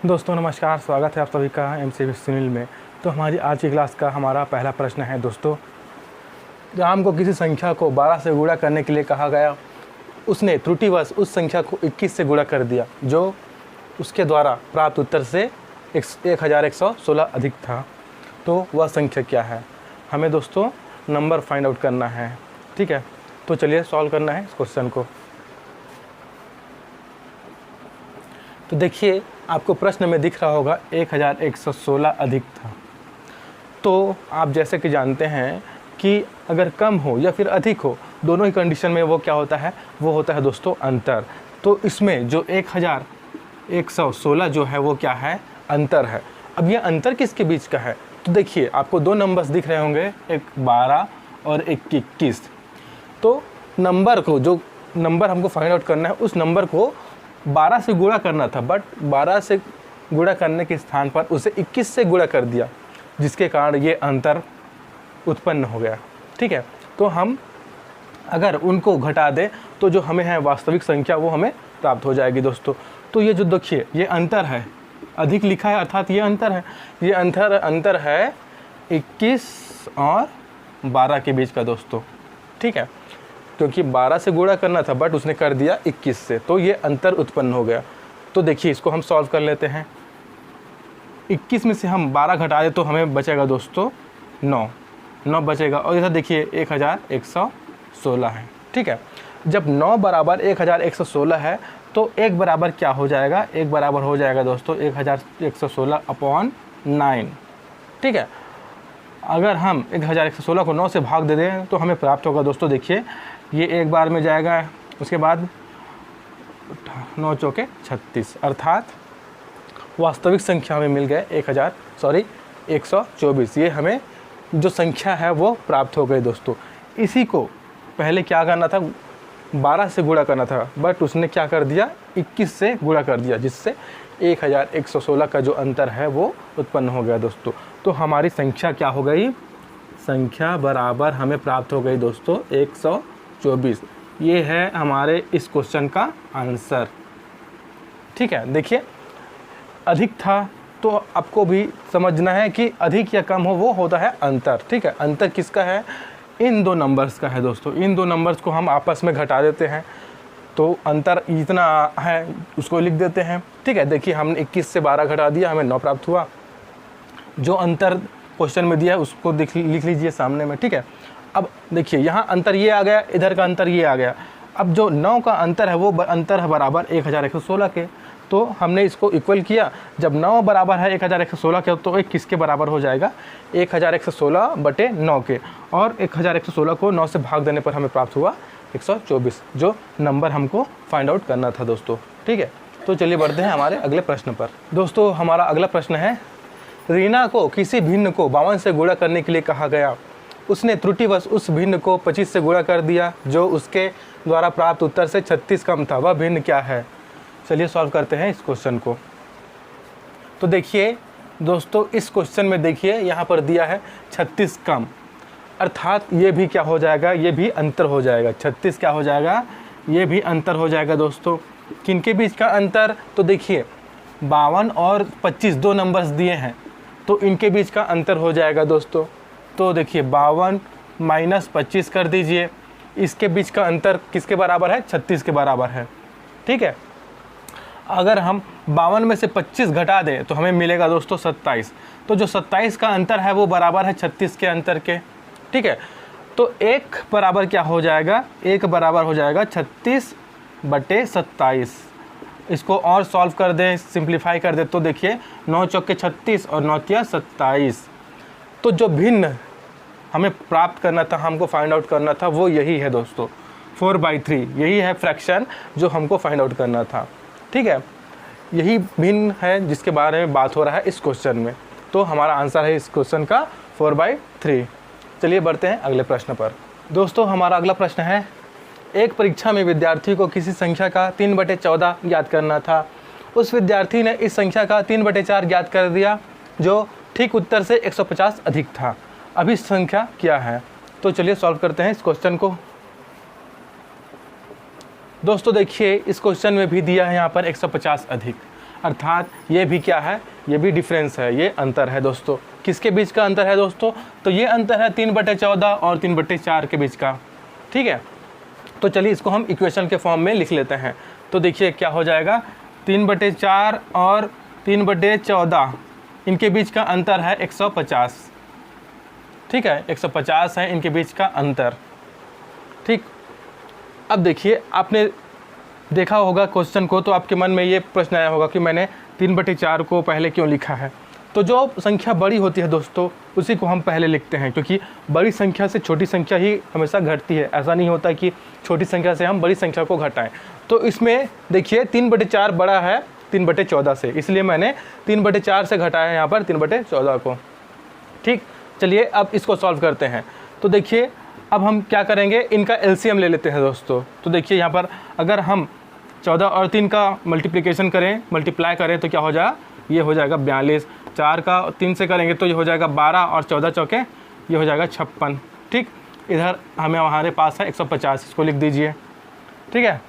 दोस्तों नमस्कार, स्वागत है आप सभी का एमसीवी सुनील में। तो हमारी आज की क्लास का हमारा पहला प्रश्न है दोस्तों, जब हमको किसी संख्या को 12 से गुणा करने के लिए कहा गया, उसने त्रुटिवश उस संख्या को 21 से गुणा कर दिया जो उसके द्वारा प्राप्त उत्तर से 1116 अधिक था, तो वह संख्या क्या है। हमें दोस्तों नंबर फाइंड आउट करना है, ठीक है। तो चलिए सॉल्व करना है इस क्वेश्चन को। तो देखिए, आपको प्रश्न में दिख रहा होगा 1116 अधिक था। तो आप जैसे कि जानते हैं कि अगर कम हो या फिर अधिक हो, दोनों ही कंडीशन में वो क्या होता है, वो होता है दोस्तों अंतर। तो इसमें जो 1116 जो है वो क्या है, अंतर है। अब ये अंतर किसके बीच का है, तो देखिए आपको दो नंबर्स दिख रहे होंगे, एक 12 और एक 21। तो नंबर को, जो नंबर हमको फाइंड आउट करना है, उस नंबर को 12 से गुणा करना था, बट 12 से गुणा करने के स्थान पर उसे 21 से गुणा कर दिया, जिसके कारण ये अंतर उत्पन्न हो गया, ठीक है। तो हम अगर उनको घटा दें तो जो हमें है वास्तविक संख्या वो हमें प्राप्त हो जाएगी दोस्तों। तो ये जो देखिए ये अंतर है, अधिक लिखा है अर्थात ये अंतर है, ये अंतर है 21 और 12 के बीच का दोस्तों, ठीक है। क्योंकि 12 से गुणा करना था बट उसने कर दिया 21 से, तो ये अंतर उत्पन्न हो गया। तो देखिए इसको हम सॉल्व कर लेते हैं। 21 में से हम 12 घटा दें तो हमें बचेगा दोस्तों 9 बचेगा, और इधर देखिए 1116 है, ठीक है। जब 9 बराबर 1116 है तो एक बराबर क्या हो जाएगा, एक बराबर हो जाएगा दोस्तों 1116/9, ठीक है। अगर हम 1116 को 9 से भाग दे दें तो हमें प्राप्त होगा दोस्तों, देखिए ये एक बार में जाएगा, उसके बाद 9 चौके 36, अर्थात वास्तविक संख्या हमें मिल गए 124। ये हमें जो संख्या है वो प्राप्त हो गई दोस्तों। इसी को पहले क्या करना था, 12 से गुणा करना था, बट उसने क्या कर दिया, 21 से गुणा कर दिया, जिससे 1116 का जो अंतर है वो उत्पन्न हो गया दोस्तों। तो हमारी संख्या क्या हो गई, संख्या बराबर हमें प्राप्त हो गई दोस्तों 124। ये है हमारे इस क्वेश्चन का आंसर, ठीक है। देखिए अधिक था तो आपको भी समझना है कि अधिक या कम हो वो होता है अंतर, ठीक है। अंतर किसका है, इन दो नंबर्स का है दोस्तों। इन दो नंबर्स को हम आपस में घटा देते हैं तो अंतर इतना है, उसको लिख देते हैं, ठीक है। देखिए हमने 21 से 12 घटा दिया, हमें 9 प्राप्त हुआ। जो अंतर क्वेश्चन में दिया है उसको लिख लीजिए सामने में, ठीक है। अब देखिए यहाँ अंतर ये आ गया, इधर का अंतर ये आ गया। अब जो 9 का अंतर है वो अंतर है बराबर 1116 के, तो हमने इसको इक्वल किया। जब 9 बराबर है 1116 के तो एक किसके बराबर हो जाएगा, 1116/9 के, और 1116 को 9 से भाग देने पर हमें प्राप्त हुआ 124, जो नंबर हमको फाइंड आउट करना था दोस्तों, ठीक है। तो चलिए बढ़ते हैं हमारे अगले प्रश्न पर। दोस्तों हमारा अगला प्रश्न है, रीना को किसी भिन्न को 52 से गुणा करने के लिए कहा गया, उसने त्रुटिवश उस भिन्न को 25 से गुणा कर दिया जो उसके द्वारा प्राप्त उत्तर से 36 कम था, वह भिन्न क्या है। चलिए सॉल्व करते हैं इस क्वेश्चन को। तो देखिए दोस्तों इस क्वेश्चन में देखिए यहाँ पर दिया है 36 कम, अर्थात ये भी क्या हो जाएगा, ये भी अंतर हो जाएगा। 36 क्या हो जाएगा, ये भी अंतर हो जाएगा दोस्तों। किनके बीच का अंतर, तो देखिए 52 और 25 दो नंबर्स दिए हैं, तो इनके बीच का अंतर हो जाएगा दोस्तों। तो देखिए 52 - 25 कर दीजिए, इसके बीच का अंतर किसके बराबर है, 36 के बराबर है, ठीक है। अगर हम 52 में से 25 घटा दें तो हमें मिलेगा दोस्तों 27। तो जो 27 का अंतर है वो बराबर है 36 के अंतर के, ठीक है। तो एक बराबर क्या हो जाएगा, एक बराबर हो जाएगा 36/27। इसको और सॉल्व कर दें, सिंप्लीफाई कर दें तो देखिए 9 चौके 36 और 9 तिया 27। तो जो भिन्न हमें प्राप्त करना था, हमको फाइंड आउट करना था, वो यही है दोस्तों 4/3। यही है फ्रैक्शन जो हमको फाइंड आउट करना था, ठीक है। यही भिन्न है जिसके बारे में बात हो रहा है इस क्वेश्चन में। तो हमारा आंसर है इस क्वेश्चन का 4/3। चलिए बढ़ते हैं अगले प्रश्न पर। दोस्तों हमारा अगला प्रश्न है, एक परीक्षा में विद्यार्थी को किसी संख्या का 3/14 ज्ञात करना था। उस विद्यार्थी ने इस संख्या का 3/4 ज्ञात कर दिया जो ठीक उत्तर से 150 अधिक था। अभी संख्या क्या है। तो चलिए सॉल्व करते हैं इस क्वेश्चन को। दोस्तों देखिए इस क्वेश्चन में भी दिया है यहाँ पर 150 अधिक। अर्थात ये भी क्या है, ये भी डिफरेंस है, ये अंतर है दोस्तों। किसके बीच का अंतर है दोस्तों? तो ये अंतर है 3/14 और 3/4 के बीच का। ठीक है, तो चलिए इसको हम इक्वेशन के फॉर्म में लिख लेते हैं। तो देखिए क्या हो जाएगा, 3/4 और 3/14 इनके बीच का अंतर है 150। ठीक है, 150 है इनके बीच का अंतर। ठीक, अब देखिए आपने देखा होगा क्वेश्चन को, तो आपके मन में ये प्रश्न आया होगा कि मैंने 3/4 को पहले क्यों लिखा है। तो जो संख्या बड़ी होती है दोस्तों उसी को हम पहले लिखते हैं, क्योंकि बड़ी संख्या से छोटी संख्या ही हमेशा घटती है। ऐसा नहीं होता कि छोटी संख्या से हम बड़ी संख्या को घटाएं। तो इसमें देखिए 3/4 बड़ा है 3/14 से, इसलिए मैंने 3/4 से घटाया यहाँ पर 3/14 को। ठीक, चलिए अब इसको सॉल्व करते हैं। तो देखिए अब हम क्या करेंगे, इनका एलसीएम ले लेते हैं दोस्तों। तो देखिए यहाँ पर अगर हम 14 और 3 का मल्टीप्लाई करें तो क्या हो जाएगा, ये हो जाएगा 42। 4 का 3 से करेंगे तो ये हो जाएगा 12 और 14 चौके ये हो जाएगा 56। ठीक, इधर हमारे पास है 150, इसको लिख दीजिए। ठीक है,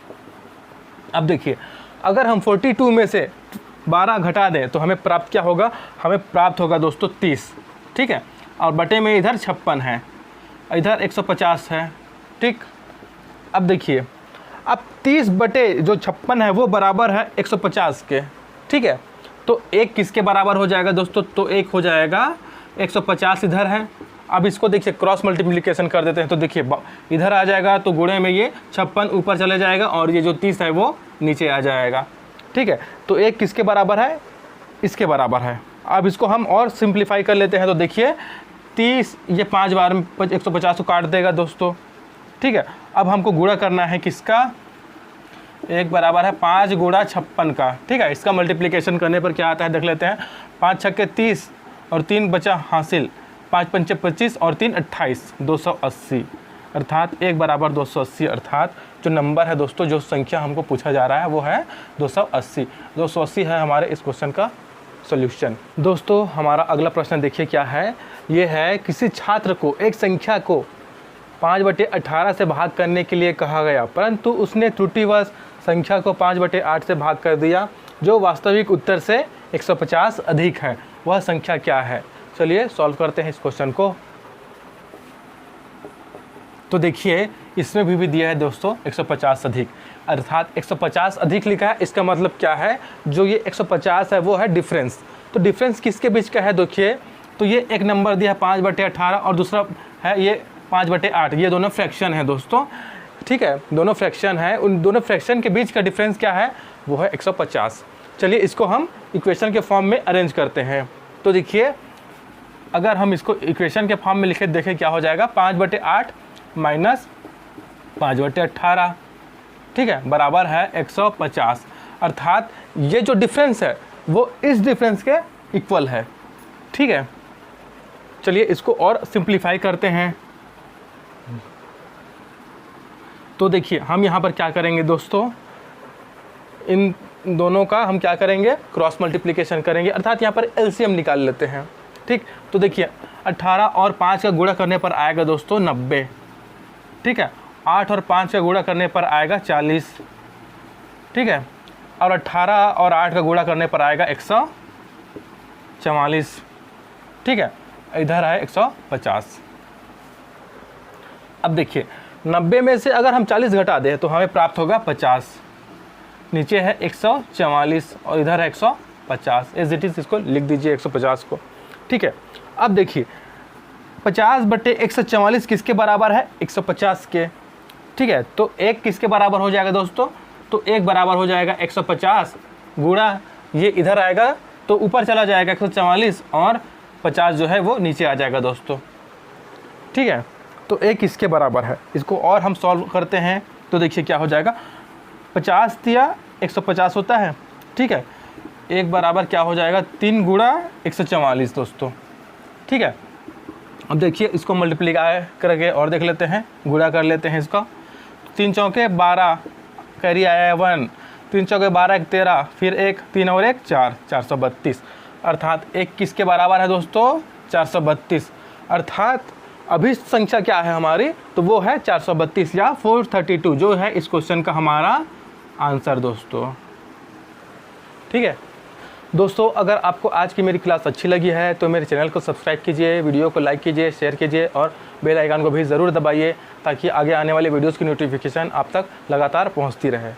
अब देखिए अगर हम 42 में से 12 घटा दें तो हमें प्राप्त क्या होगा, हमें प्राप्त होगा दोस्तों 30। ठीक है, और बटे में इधर 56 है, इधर 150 है। ठीक, अब देखिए अब 30 बटे जो 56 है वो बराबर है 150 के। ठीक है, तो एक किसके बराबर हो जाएगा दोस्तों, तो एक हो जाएगा 150 इधर है। अब इसको देखिए क्रॉस मल्टीप्लिकेशन कर देते हैं। तो देखिए इधर आ जाएगा तो गुणे में ये 56 ऊपर चले जाएगा और ये जो 30 है वो नीचे आ जाएगा। ठीक है, तो एक किसके बराबर है, इसके बराबर है। अब इसको हम और सिंप्लीफाई कर लेते हैं। तो देखिए 30 ये 5 बार में 150 को काट देगा दोस्तों। ठीक है, अब हमको गुणा करना है किसका, एक बराबर है 5 गुणा 56 का। ठीक है, इसका मल्टीप्लिकेशन करने पर क्या आता है देख लेते हैं। 5 छक्के 30 और 3 बचा हासिल, 5 पंचे 25 और 3 28, 280। अर्थात एक बराबर 280। अर्थात जो नंबर है दोस्तों, जो संख्या हमको पूछा जा रहा है वो है 280। 280 है हमारे इस क्वेश्चन का सॉल्यूशन। दोस्तों हमारा अगला प्रश्न देखिए क्या है, ये है किसी छात्र को एक संख्या को 5/18 से भाग करने के लिए कहा गया, परंतु उसने त्रुटिवश संख्या को 5/8 से भाग कर दिया, जो वास्तविक उत्तर से 150 अधिक है। वह संख्या क्या है? चलिए सॉल्व करते हैं इस क्वेश्चन को। तो देखिए इसमें भी दिया है दोस्तों 150 अधिक, अर्थात 150 अधिक लिखा है। इसका मतलब क्या है, जो ये 150 है वो है डिफरेंस। तो डिफरेंस किसके बीच का है देखिए, तो ये एक नंबर दिया है 5/18 और दूसरा है ये 5/8। ये दोनों फ्रैक्शन है दोस्तों। ठीक है, दोनों फ्रैक्शन है, उन दोनों फ्रैक्शन के बीच का डिफरेंस क्या है, वो है 150। चलिए इसको हम इक्वेशन के फॉर्म में अरेंज करते हैं। तो देखिए अगर हम इसको इक्वेशन के फॉर्म में लिखे देखें क्या हो जाएगा, 5/8 माइनस 5/18। ठीक है, बराबर है 150। अर्थात ये जो डिफरेंस है वो इस डिफरेंस के इक्वल है। ठीक है, चलिए इसको और सिंप्लीफाई करते हैं। तो देखिए हम यहाँ पर क्या करेंगे दोस्तों, इन दोनों का हम क्या करेंगे, क्रॉस मल्टीप्लिकेशन करेंगे, अर्थात यहाँ पर एलसीएम निकाल लेते हैं। ठीक, तो देखिए 18 और 5 का गुणा करने पर आएगा दोस्तों 90। ठीक है, 8 और 5 का गुणा करने पर आएगा 40। ठीक है, और 18 और 8 का गुणा करने पर आएगा 144। ठीक है, इधर है 150। अब देखिए 90 में से अगर हम 40 घटा दें तो हमें प्राप्त होगा 50। नीचे है 144 और इधर है 150। एज इट इज़ इसको लिख दीजिए 150 को। ठीक है, अब देखिए 50/144 किसके बराबर है, 150 के। ठीक है, तो एक किसके बराबर हो जाएगा दोस्तों, तो एक बराबर हो जाएगा 150 गुणा ये इधर आएगा तो ऊपर चला जाएगा 144 और 50 जो है वो नीचे आ जाएगा दोस्तों। ठीक है, तो एक इसके बराबर है। इसको और हम सॉल्व करते हैं तो देखिए क्या हो जाएगा, 50 दिया 150 होता है। ठीक है, एक बराबर क्या हो जाएगा, 3 गुणा 144 दोस्तों। ठीक है, अब देखिए इसको मल्टीप्लाई करके और देख लेते हैं, गुणा कर लेते हैं इसका। 3 चौके 12, कैरी आया है 1, 3 चौके 12 1 13, फिर 1 3 और 1 4, 432। अर्थात एक किसके बराबर है दोस्तों, 432। अर्थात अभी संख्या क्या है हमारी, तो वो है 432 या 432, जो है इस क्वेश्चन का हमारा आंसर दोस्तों। ठीक है, दोस्तों अगर आपको आज की मेरी क्लास अच्छी लगी है तो मेरे चैनल को सब्सक्राइब कीजिए, वीडियो को लाइक कीजिए, शेयर कीजिए और बेल आइकन को भी ज़रूर दबाइए ताकि आगे आने वाले वीडियोज़ की नोटिफिकेशन आप तक लगातार पहुँचती रहे।